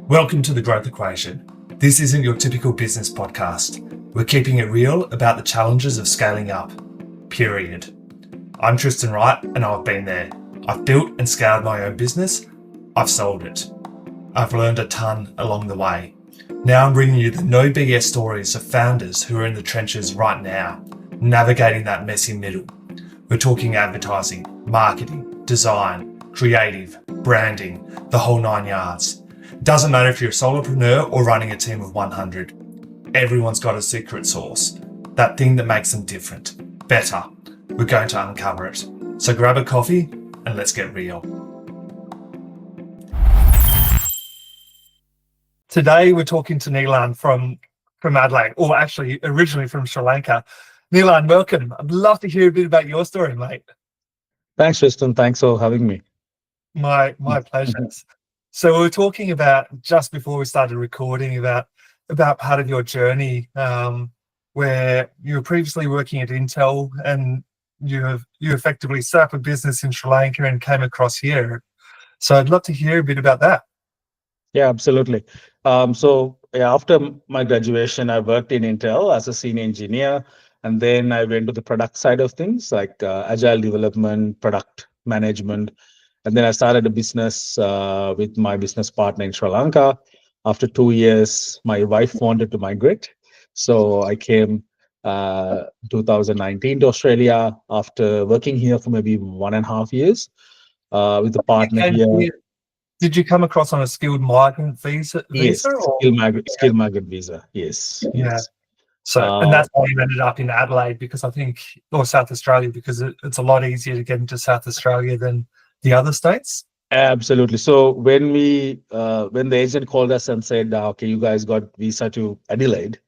Welcome to The Growth Equation. This isn't your typical business podcast. We're keeping it real about the challenges of scaling up, period. I'm Tristan Wright and I've been there. I've built and scaled my own business. I've sold it. I've learned a ton along the way. Now I'm bringing you the no BS stories of founders who are in the trenches right now, navigating that messy middle. We're talking advertising, marketing, design, creative, branding, the whole 9 yards. Doesn't matter if you're a solopreneur or running a team of 100. Everyone's got a secret sauce, that thing that makes them different, better. We're going to uncover it. So grab a coffee and let's get real. Today we're talking to Nilan from Adelaide, or actually originally from Sri Lanka. Nilan, welcome. I'd love to hear a bit about your story, mate. Thanks, Tristan. Thanks for having me. My pleasure. So we were talking about, just before we started recording, about part of your journey where you were previously working at Intel and you effectively set up a business in Sri Lanka and came across here. So I'd love to hear a bit about that. Yeah, absolutely. After my graduation, I worked in Intel as a senior engineer, and then I went to the product side of things, like agile development, product management. And then I started a business with my business partner in Sri Lanka. After 2 years, my wife wanted to migrate. So I came 2019 to Australia after working here for maybe 1.5 years with a partner here. Did you come across on a skilled migrant visa? Yes, Or? skilled migrant visa. Yes, Yeah. yes. So, and that's why you ended up in Adelaide, because I think, or South Australia, because it's a lot easier to get into South Australia than the other states. Absolutely. So when the agent called us and said, "Okay, you guys got visa to Adelaide,"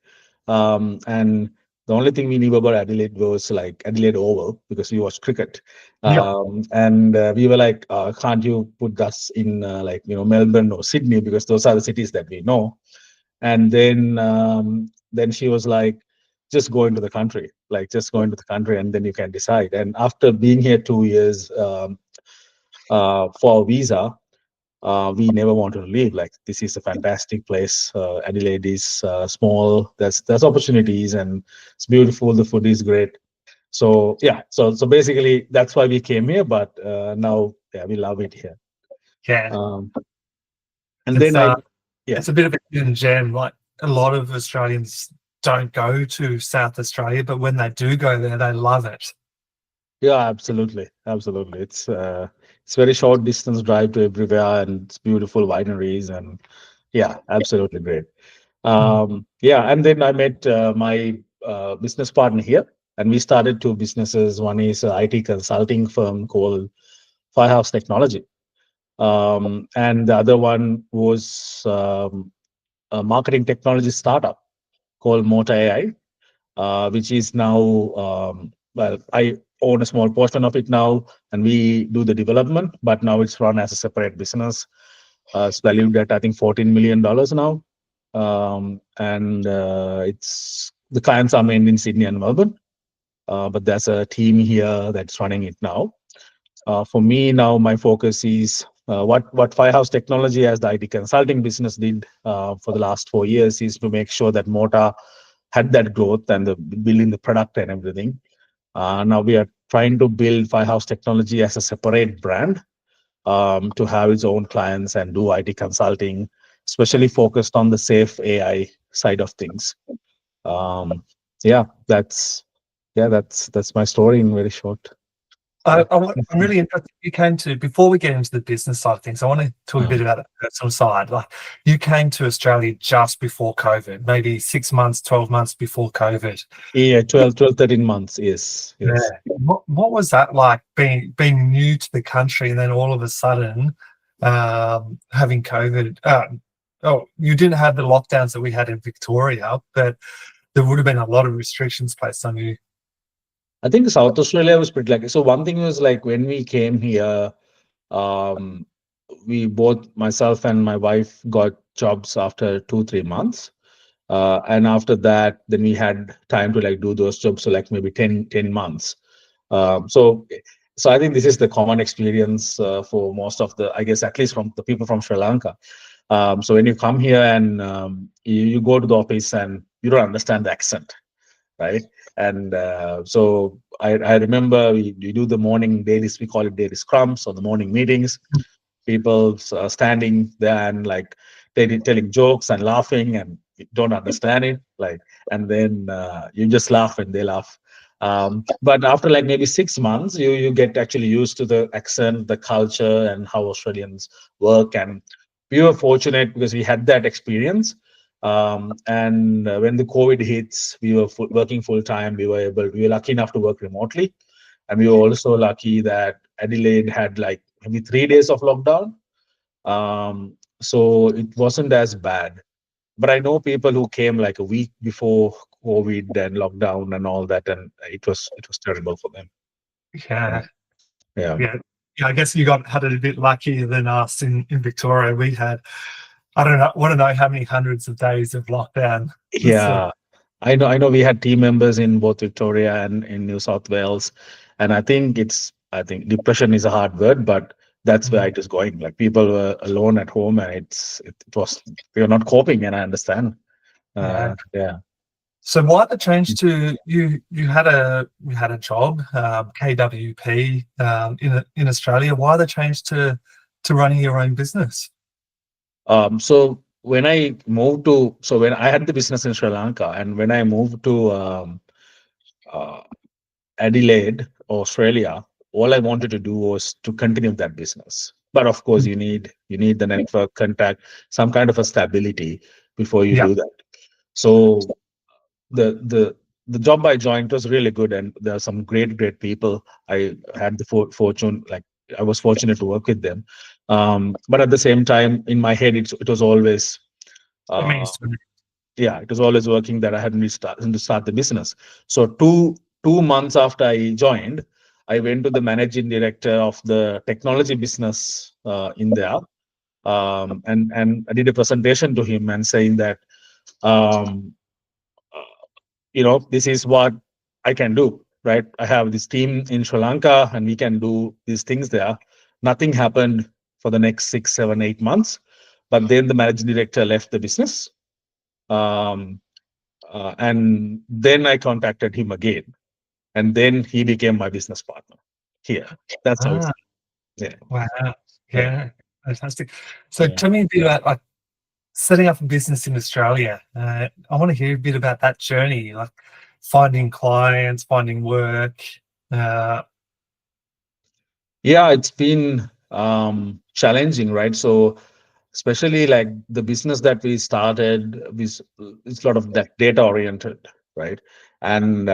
and the only thing we knew about Adelaide was like Adelaide Oval because we watched cricket, and we were like, "Can't you put us in Melbourne or Sydney because those are the cities that we know?" And then she was like, "Just go into the country, and then you can decide." And after being here 2 years for a visa, we never wanted to leave. Like, this is a fantastic place. Adelaide is small. There's opportunities and it's beautiful. The food is great. So yeah, so basically that's why we came here. But now, yeah, we love it here. Yeah. And then it's a bit of a hidden gem. Like, a lot of Australians don't go to South Australia, but when they do go there, they love it. Yeah, absolutely. It's very short distance drive to everywhere, and it's beautiful wineries, and yeah, absolutely great. Yeah, and then I met my business partner here, and we started two businesses. One is an IT consulting firm called Firehouse Technology, and the other one was a marketing technology startup called Mota AI, which is now, I own a small portion of it now, and we do the development, but now it's run as a separate business. It's valued at, I think, $14 million now. And it's the clients are mainly in Sydney and Melbourne, but there's a team here that's running it now. For me now, my focus is what Firehouse Technology as the IT consulting business did for the last 4 years is to make sure that Mota had that growth and the building the product and everything. Now we are trying to build Firehouse Technology as a separate brand to have its own clients and do IT consulting, especially focused on the safe AI side of things. That's my story in very short. I'm really interested. You came to, before we get into the business side of things, I want to talk a bit about the personal side. Like, you came to Australia just before COVID, maybe 6 months, 12 months before COVID. Yeah, 13 months, yes. Yeah. What was that like, being new to the country and then all of a sudden having COVID? You didn't have the lockdowns that we had in Victoria, but there would have been a lot of restrictions placed on you. I think South Australia was pretty like, so one thing was like when we came here, we both, myself and my wife, got jobs after 2-3 months. And after that, then we had time to like do those jobs, so like maybe 10 months. So I think this is the common experience for most of the, I guess, at least from the people from Sri Lanka. So when you come here and you go to the office and you don't understand the accent, right? And so I remember we do the morning daily, we call it daily scrums or the morning meetings. People standing there and like telling jokes and laughing, and you don't understand it, like, and then you just laugh and they laugh. But after like maybe 6 months, you get actually used to the accent, the culture, and how Australians work. And we were fortunate because we had that experience. And when the COVID hits, we were working full time. We were lucky enough to work remotely, and we were also lucky that Adelaide had like maybe 3 days of lockdown. So it wasn't as bad. But I know people who came like a week before COVID and lockdown and all that, and it was terrible for them. Yeah, Yeah, yeah, yeah, yeah. I guess you got had it a bit luckier than us in Victoria. We had, I don't know, want to know how many hundreds of days of lockdown. So, yeah. I know. We had team members in both Victoria and in New South Wales, and I think depression is a hard word, but that's where mm, it is going. Like people were alone at home, and it was they were not coping, and I understand. yeah. Yeah. So why the change to you? You had a job, KWP, in Australia. Why the change to running your own business? So when I moved to, so when I had the business in Sri Lanka, and when I moved to uh, Adelaide, Australia, all I wanted to do was to continue that business. But of course, Mm, you need the network contact, some kind of a stability before you yeah, do that. So the the the job I joined was really good, and there are some great people. I had the fortune, like I was fortunate to work with them. But at the same time, in my head, it was always it uh, means to me. yeah, it was always working that I hadn't to start the business. So two months after I joined, I went to the managing director of the technology business in there, and I did a presentation to him and saying that. Um, this is what I can do, right? I have this team in Sri Lanka and we can do these things there. Nothing happened for the next 6 7 8 months, but then the managing director left the business. um, and then I contacted him again, and then he became my business partner here. That's how it's. Ah, Yeah, wow, yeah, yeah, fantastic. So yeah. tell me a bit about like setting up a business in Australia. I want to hear a bit about that journey, like finding clients, finding work. Uh, Yeah, it's been challenging, right? So especially like the business that we started, it's a lot of that data oriented, right? And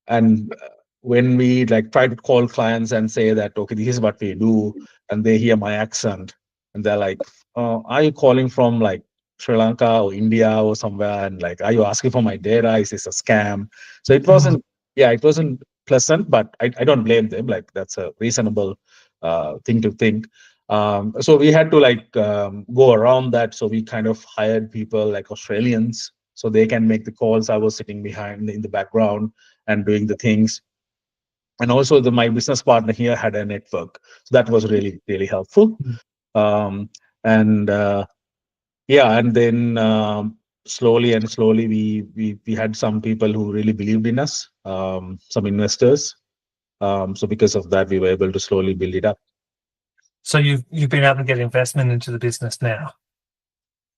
and when we like try to call clients and say that, okay, this is what we do, and they hear my accent, and they're like, are you calling from like Sri Lanka or India or somewhere, and like, are you asking for my data, is this a scam? So it mm, wasn't, yeah, it wasn't pleasant, but I don't blame them, like that's a reasonable thing to think. So we had to like go around that, so we kind of hired people like Australians so they can make the calls. I was sitting behind in the background and doing the things. And also my business partner here had a network, so that was really helpful. mm. um, and yeah, and then slowly and slowly we had some people who really believed in us, some investors. So because of that, we were able to slowly build it up. So you've been able to get investment into the business now.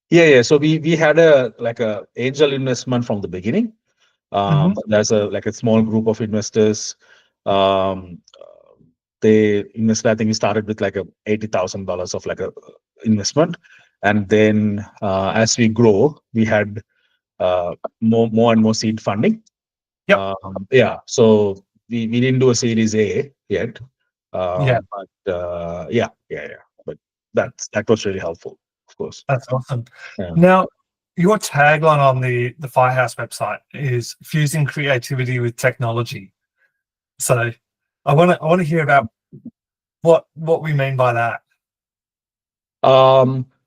Yeah, so we had a like a angel investment from the beginning. Hmm. There's a like a small group of investors. Um, they invested. I think we started with like a $80,000 of like a investment, and then as we grow, we had more and more seed funding. Yep. Yeah, so we didn't do a Series A yet, Yeah, but yeah. But that was really helpful, of course. that's awesome. Yeah. Now, your tagline on the Firehouse website is fusing creativity with technology. So I want to hear about what we mean by that.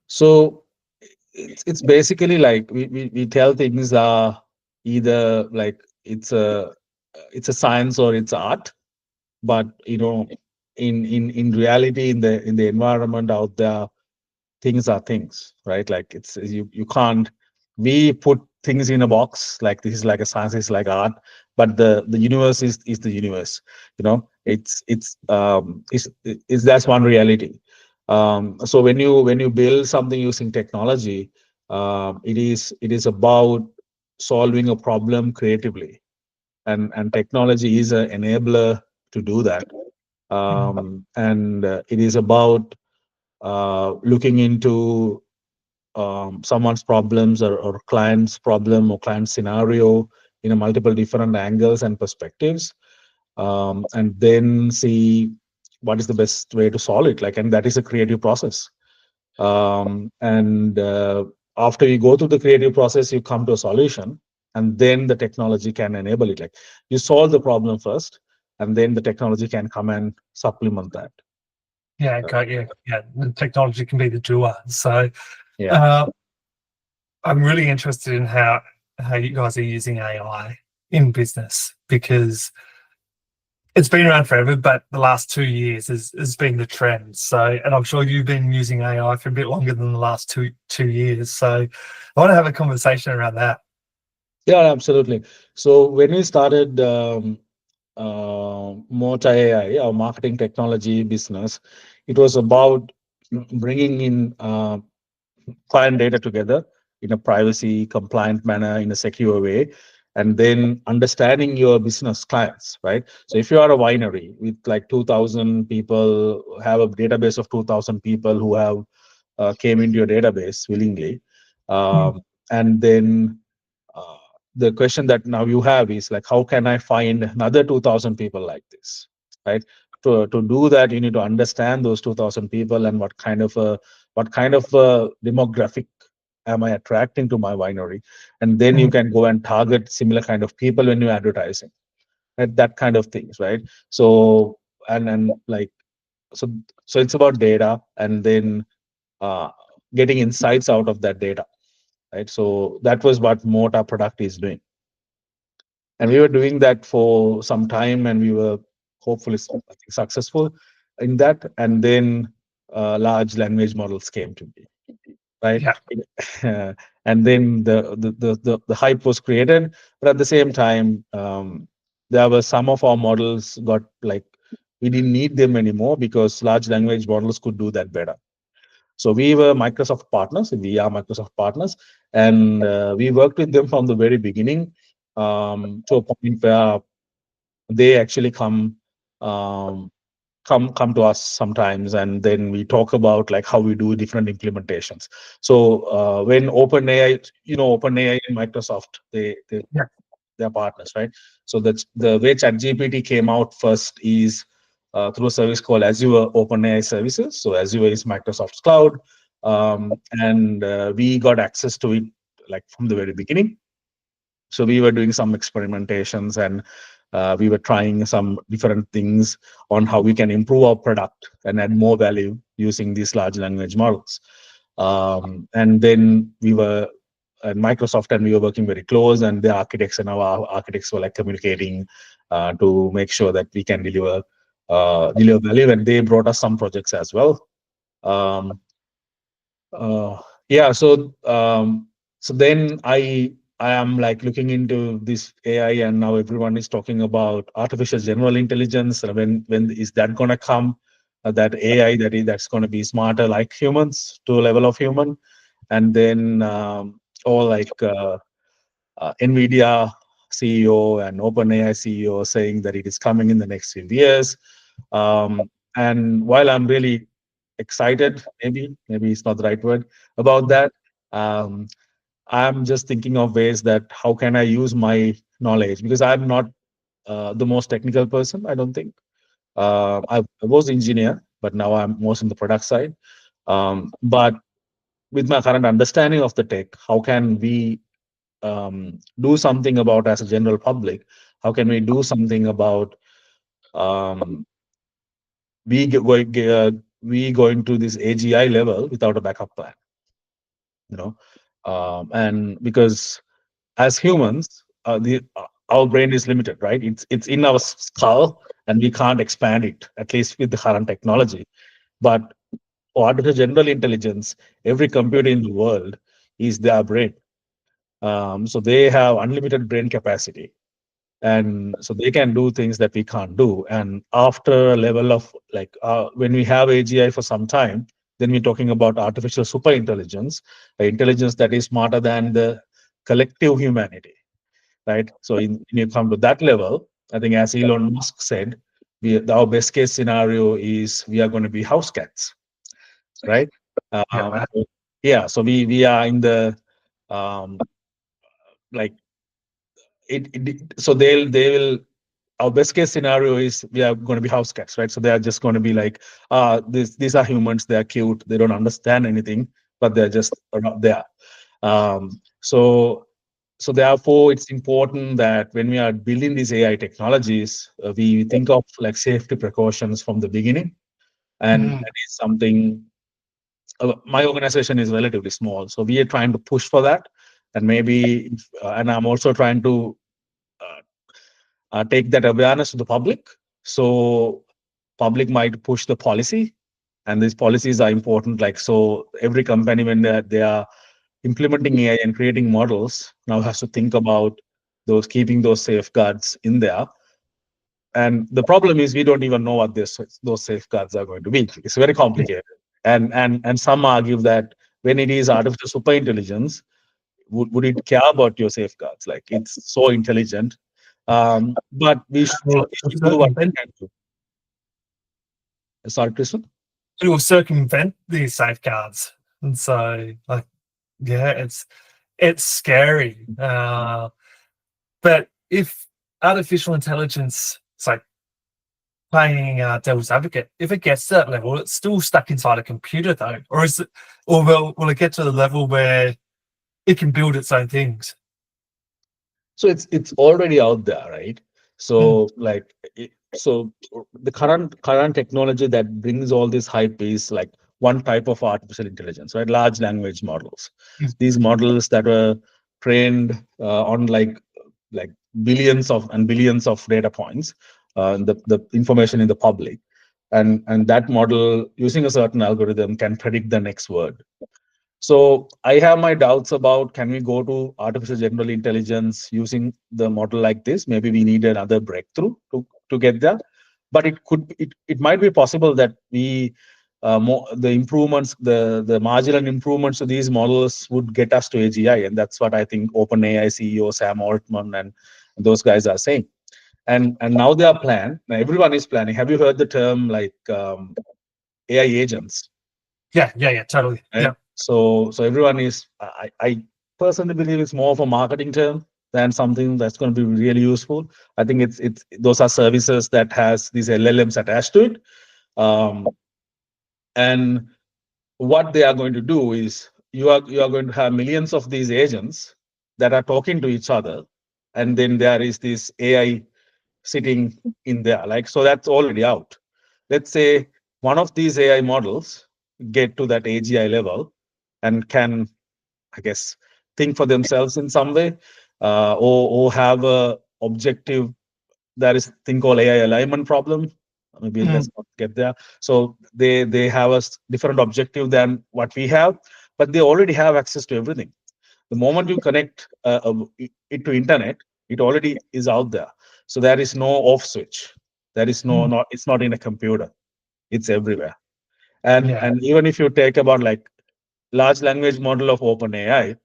So it's basically like we tell things are either like it's a science or it's art, but in reality, in the environment out there, things are things, right? Like you can't, we put things in a box, like this is like a science, is like art, but the universe is the universe. It's that's one reality. So when you build something using technology, it is about solving a problem creatively, and technology is an enabler to do that. And it is about looking into someone's problems, or client's problem or client scenario in a multiple different angles and perspectives, and then see what is the best way to solve it. Like, and that is a creative process. And after you go through the creative process, you come to a solution, and then the technology can enable it. Like, you solve the problem first, and then the technology can come and supplement that. Yeah, Uh, got you. Yeah, the technology can be the doer. So yeah. uh, I'm really interested in how you guys are using AI in business, because it's been around forever, but the last 2 years has been the trend. So, and I'm sure you've been using AI for a bit longer than the last two years. So, I want to have a conversation around that. Yeah, absolutely. So when we started Mota AI, our marketing technology business, it was about bringing in client data together in a privacy compliant manner, in a secure way, and then understanding your business clients, right? So if you are a winery with like 2,000 people, have a database of 2,000 people who have came into your database willingly, Mm. um, and then uh, the question that now you have is like, how can I find another 2,000 people like this, right? To do that, you need to understand those 2,000 people, and what kind of a demographic am I attracting to my winery, and then you Mm. can go and target similar kind of people when you're advertising, right? That kind of things, right? So and like so so it's about data, and then uh, getting insights out of that data, right? So that was what Mota product is doing, and we were doing that for some time, and we were hopefully I think, successful in that. And then large language models came to be, right? Yeah, And then the hype was created, but at the same time, there were some of our models got like, we didn't need them anymore because large language models could do that better. So we were Microsoft partners. We are Microsoft partners, and we worked with them from the very beginning, to a point where they actually um, come to us sometimes, and then we talk about like how we do different implementations. So when OpenAI, OpenAI and Microsoft, yeah, they're partners, right? So that's the way ChatGPT came out first is through a service called Azure OpenAI Services. So Azure is Microsoft's cloud, and we got access to it like from the very beginning. So we were doing some experimentations, and we were trying some different things on how we can improve our product and add more value using these large language models. And then we were at Microsoft, and we were working very close, and the architects and our architects were like communicating to make sure that we can deliver value, and they brought us some projects as well. Um, uh, yeah, so then I am like looking into this AI, and now everyone is talking about artificial general intelligence. And when is that gonna come? That AI that's gonna be smarter like humans, to a level of human. And then all like NVIDIA CEO and OpenAI CEO saying that it is coming in the next few years. And while I'm really excited, maybe it's not the right word about that, um, I'm just thinking of ways that how can I use my knowledge, because I'm not the most technical person, I don't think. I was engineer, but now I'm most in the product side. But with my current understanding of the tech, how can we do something about, as a general public, how can we do something about um, we going to this AGI level without a backup plan, you know? And because as humans, our brain is limited, right? It's in our skull, and we can't expand it, at least with the current technology. But For artificial general intelligence, every computer in the world is their brain. So they have unlimited brain capacity, and so they can do things that we can't do. And after a level of like when we have AGI for some time, then we're talking about artificial super intelligence, intelligence that is smarter than the collective humanity, right? So when you come to that level, I think as Elon Musk said, our best case scenario is we are going to be house cats, right? Yeah. So, yeah, so we are in the um, like so they will, our best case scenario is we are going to be house cats, right? So they are just going to be like, these are humans, they are cute, they don't understand anything, but they're just not there. So therefore, it's important that when we are building these AI technologies, we think of like safety precautions from the beginning, and Mm. that is something. My organization is relatively small, so we are trying to push for that, and maybe, and I'm also trying to uh, take that awareness to the public. So public might push the policy, and these policies are important. Like, so every company when they are implementing AI and creating models now has to think about those, keeping those safeguards in there. And the problem is we don't even know what those safeguards are going to be. It's very complicated. And some argue that when it is artificial super intelligence, would it care about your safeguards? Like, it's so intelligent. But Well, we it'll should do what we circumvent, can do. Sorry, Krishna? it will circumvent these safeguards, and so like yeah, it's scary. But if artificial intelligence, it's like playing devil's advocate, if it gets to that level, it's still stuck inside a computer though, or is it, or will it get to the level where it can build its own things? So it's already out there, right? Mm, So like so the current technology that brings all this hype is like one type of artificial intelligence, right? Large language models. mm, These models that were trained on like billions of and billions of data points, the information in the public, and that model using a certain algorithm can predict the next word. So I have my doubts about, can we go to artificial general intelligence using the model like this? Maybe we need another breakthrough to get there. But it might be possible that we the improvements, the marginal improvements to these models would get us to AGI, and that's what I think OpenAI CEO Sam Altman and those guys are saying. And now they are planning. Now everyone is planning. Have you heard the term like AI agents? yeah, totally. Right? Yeah, So everyone is. I personally believe it's more of a marketing term than something that's going to be really useful. I think it's those are services that has these LLMs attached to it, and what they are going to do is you are going to have millions of these agents that are talking to each other, and then there is this AI sitting in there. Like, so that's already out. Let's say one of these AI models get to that AGI level and can, I guess, think for themselves in some way, or have a objective. There is a thing called AI alignment problem. Maybe mm, let's not get there. So they have a different objective than what we have, but they already have access to everything. The moment you connect it to internet, it already is out there. So there is no off switch. There is no, mm, not, it's not in a computer. It's everywhere. And yeah, and even if you take about like large language model of OpenAI,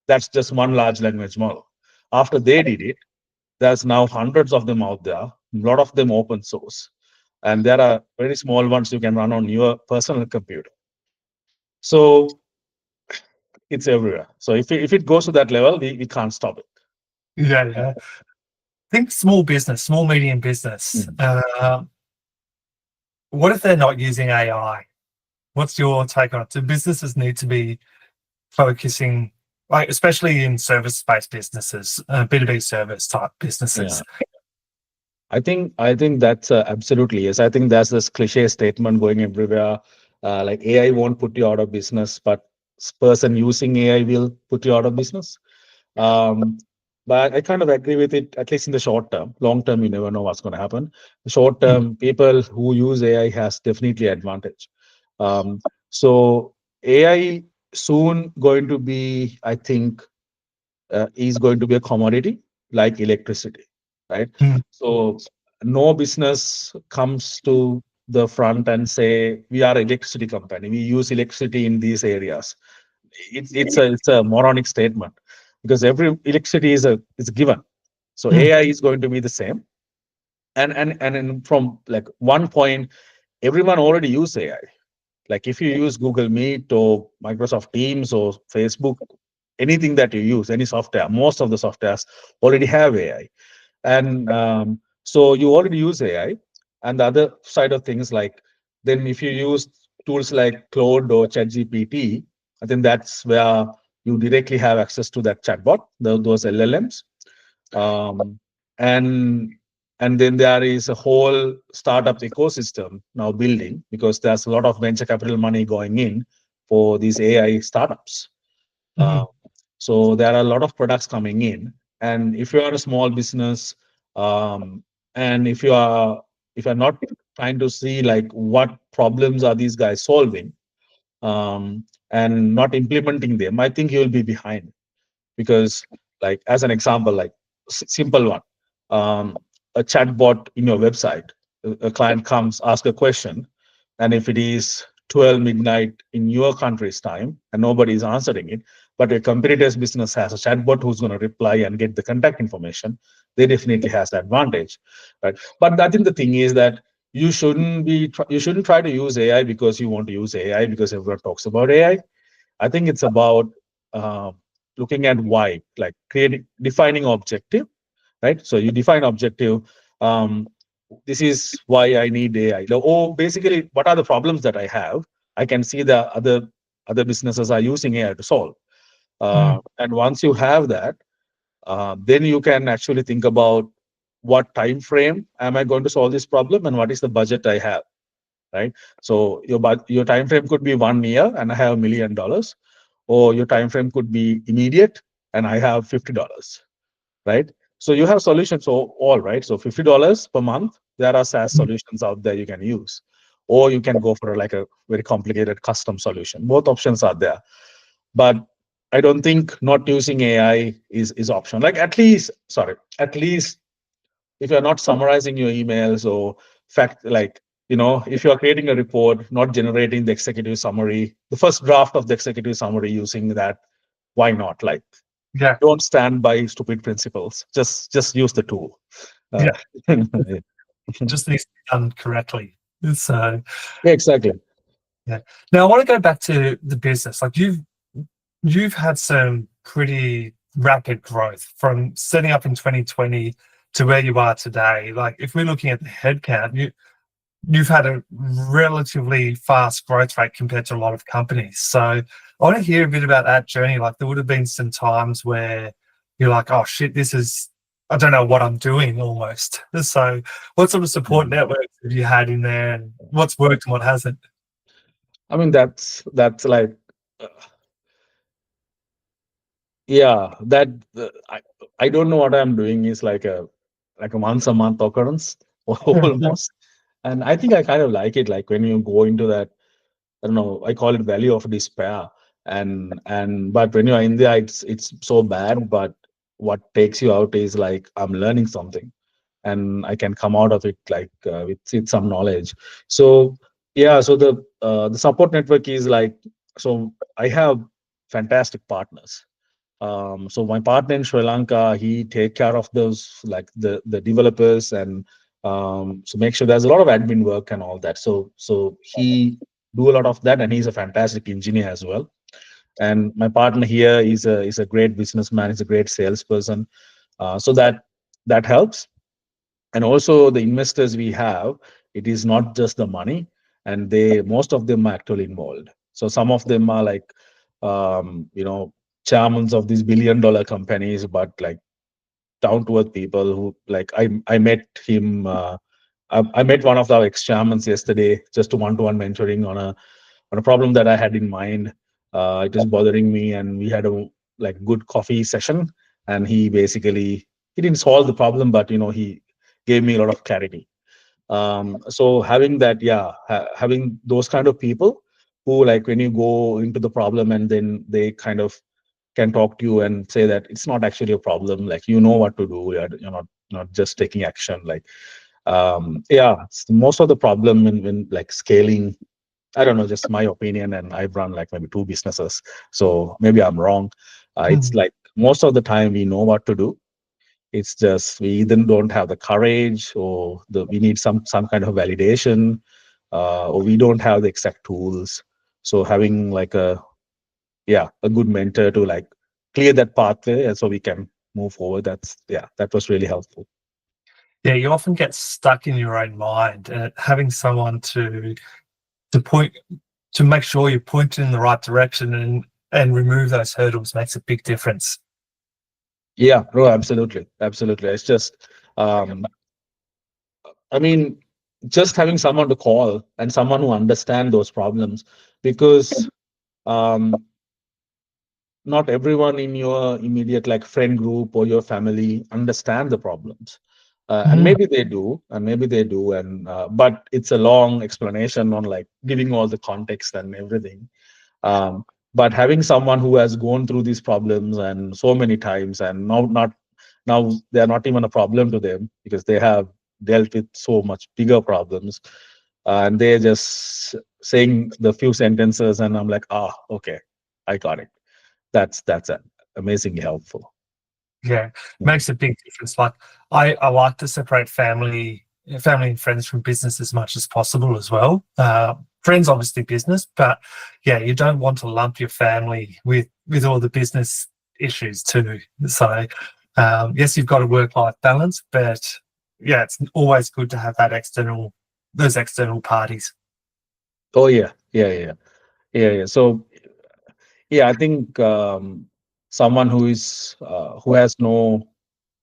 that's just one large language model. After they did it, there's now hundreds of them out there, a lot of them open source. And there are very small ones you can run on your personal computer. So it's everywhere. So if it goes to that level, we can't stop it. yeah. Think small business, small medium business. Mm. What if they're not using AI? What's your take on it? Do businesses need to be focusing, like especially in service-based businesses, B2B service type Yeah. businesses? I think that's absolutely yes. I think that's this cliche statement going everywhere. Like AI won't put you out of business, but person using AI will put you out of business. Um, but I kind of agree with it, at least in the short term. Long term, you never know what's going to happen. The short Mm, term, people who use AI has definitely advantage. Um, So AI soon going to be, I think, is going to be a commodity like electricity, right? Mm, So no business comes to the front and say we are electricity company. We use electricity in these areas. It's a moronic statement because every electricity is a given. So mm, AI is going to be the same. From like one point, everyone already use AI. Like if you use Google Meet or Microsoft Teams or Facebook, anything that you use, any software, most of the softwares already have AI. And so you already use AI. And the other side of things, like then if you use tools like Claude or ChatGPT, I think that's where you directly have access to that chatbot, those LLMs. Um, and and then there is a whole startup ecosystem now building because there's a lot of venture capital money going in for these AI startups. Uh, mm, so there are a lot of products coming in, and if you are a small business, and if you're not trying to see like what problems are these guys solving, and not implementing them, I think you will be behind because like as an example, like simple one, um, a chatbot in your website, a client comes ask a question, and if it is 12 midnight in your country's time and nobody is answering it, but a competitor's business has a chatbot who's going to reply and get the contact information, they definitely has the advantage, right? But I think the thing is that you shouldn't try to use AI because you want to use AI because everyone talks about AI. I think it's about uh, looking at why, like creating, defining objective, right? So you define objective. Um, this is why I need AI. Or basically, what are the problems that I have? I can see the other businesses are using AI to solve. mm, And once you have that, then you can actually think about what time frame am I going to solve this problem, and what is the budget I have, right? So your time frame could be 1 year, and I have $1 million, or your time frame could be immediate, and I have $50, right? So you have solutions for all, right? So $50 per month, there are SaaS mm. solutions out there you can use, or you can go for like a very complicated custom solution. Both options are there, but I don't think not using AI is option. Like at least if you're not summarizing your emails or fact, like if you are creating a report, not generating the executive summary, the first draft of the executive summary using that, why not? Like, Yeah, don't stand by stupid principles. Just use the tool. yeah. Uh, Just needs to be done correctly. So, yeah, exactly. yeah. Now I want to go back to the business. Like you've had some pretty rapid growth from setting up in 2020 to where you are today. Like if we're looking at the headcount, you've had a relatively fast growth rate compared to a lot of companies. So I want to hear a bit about that journey. Like there would have been some times where you're like, oh shit, I don't know what I'm doing almost. So what sort of support Mhm. networks have you had in there and what's worked and what hasn't? I mean, that's like, uh, yeah, that I don't know what I'm doing is like a once a month occurrence almost, and I think I kind of like it. Like when you go into that, I don't know, I call it valley of despair. And but when you're in there, it's so bad. But what takes you out is like I'm learning something, and I can come out of it like with some knowledge. So yeah, so the support network is like, so I have fantastic partners. So my partner in Sri Lanka, he take care of those like the developers, and so make sure there's a lot of admin work and all that. So he do a lot of that, and he's a fantastic engineer as well. And my partner here is a great businessman. He's a great salesperson. So that helps. And also the investors we have, it is not just the money, and they most of them are actually involved. So some of them are like chairmans of these billion-dollar companies, but like down to earth people who like I met him. I met one of our ex-chairmans yesterday, just to one-to-one mentoring on a problem that I had in mind. It was bothering me, and we had a like good coffee session. And he didn't solve the problem, but he gave me a lot of clarity. So having that, yeah, having those kind of people, who, like, when you go into the problem and then they kind of can talk to you and say that it's not actually a problem, like you know what to do, you're not just taking action. Like, yeah, most of the problem when like scaling, I don't know, just my opinion, and I've run like maybe two businesses, so maybe I'm wrong. It's Mm. like most of the time we know what to do. It's just we either don't have the courage, or we need some kind of validation, or we don't have the exact tools. So having like a good mentor to like clear that pathway, and so we can move forward. That was really helpful. Yeah, you often get stuck in your own mind, and having someone to point to make sure you're pointed in the right direction and remove those hurdles makes a big difference. Yeah, no, absolutely, absolutely. It's just, I mean, just having someone to call and someone who understand those problems, because um, not everyone in your immediate like friend group or your family understand the problems, and Mm. maybe they do, and but it's a long explanation on like giving all the context and everything. um, but having someone who has gone through these problems and so many times, and now they're not even a problem to them because they have dealt with so much bigger problems, and they're just saying the few sentences and I'm like, ah, okay, I got it. That's amazingly helpful. Yeah, Mm. makes a big difference. Like I like to separate family and friends from business as much as possible as well. Friends, obviously, business, but yeah, you don't want to lump your family with all the business issues too. So yes, you've got a work-life balance, but yeah, it's always good to have those external parties. Oh yeah, yeah. So yeah, I think someone who has no,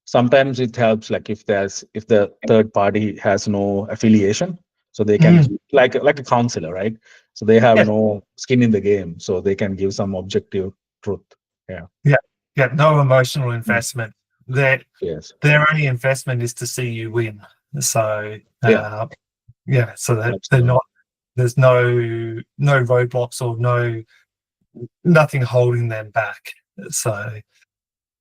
sometimes it helps like if the third party has no affiliation, so they can Mm. give, like a counselor, right? So they have Yeah, no skin in the game, so they can give some objective truth. Yeah. yeah, yeah. No emotional Mm. investment. Yes. Their only investment is to see you win. So Yeah. yeah, so that they're Absolutely. not. There's no roadblocks or nothing holding them back. So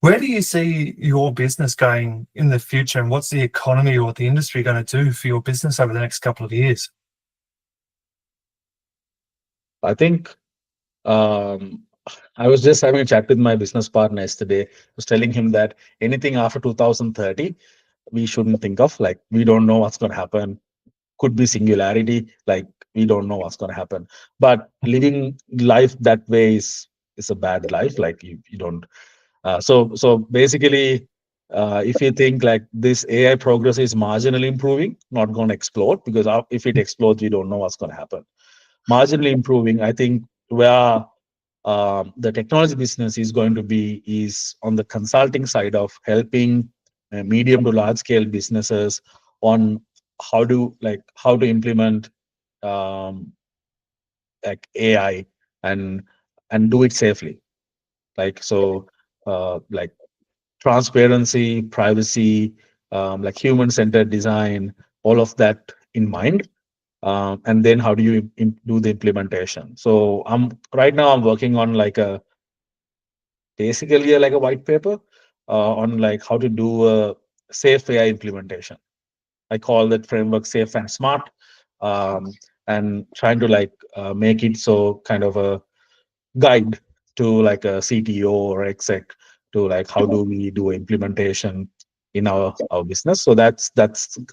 where do you see your business going in the future, and what's the economy or the industry going to do for your business over the next couple of years? I think um, I was just having a chat with my business partner yesterday. I was telling him that anything after 2030, we shouldn't think of. Like, we don't know what's going to happen. Could be singularity. Like, we don't know what's going to happen. But living life that way is a bad life. Like, you don't. So basically, if you think like this AI progress is marginally improving, not going to explode, because if it explodes, we don't know what's going to happen. Marginally improving, I think where the technology business is going to be is on the consulting side of helping medium to large scale businesses on how to implement um, like AI and do it safely. Like, so like transparency, privacy, like human centered design, all of that in mind. And then how do you do the implementation? So right now I'm working on like a basically like a white paper on like how to do a safe AI implementation. I call that framework safe and smart, um, and trying to like make it so kind of a guide to like a CTO or exec to like how do we do implementation in our business. So that's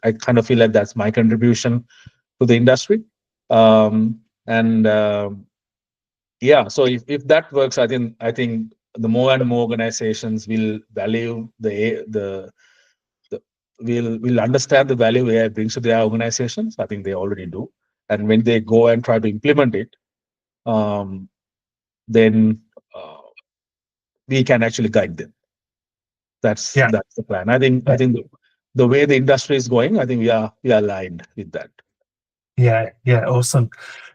I kind of feel like that's my contribution to the industry. And yeah, so if that works, I think the more and more organizations will value the will understand the value AI brings to their organizations. I think they already do, and when they go and try to implement it, um, then we can actually guide them. Yeah, That's the plan. I think the way the industry is going, I think we are aligned with that. yeah, yeah. Awesome.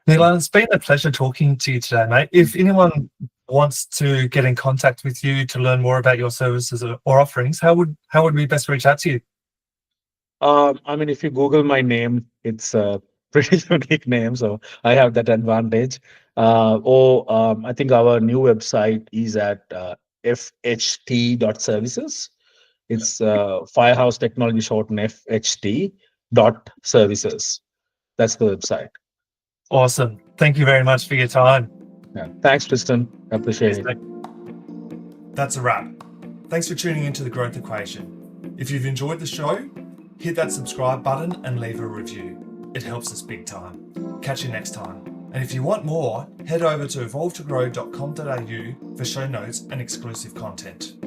Nilan, it's been a pleasure talking to you today, mate. If anyone wants to get in contact with you to learn more about your services or offerings, how would we best reach out to you? I mean, if you Google my name, it's pretty unique name, so I have that advantage. I think our new website is at fht.services. It's Firehouse Technology shortened fht.services. That's the website. Awesome. Thank you very much for your time. Yeah. Thanks, Tristan. Appreciate it. That's a wrap. Thanks for tuning into The Growth Equation. If you've enjoyed the show, hit that subscribe button and leave a review. It helps us big time. Catch you next time. And if you want more, head over to evolvetogrow.com.au for show notes and exclusive content.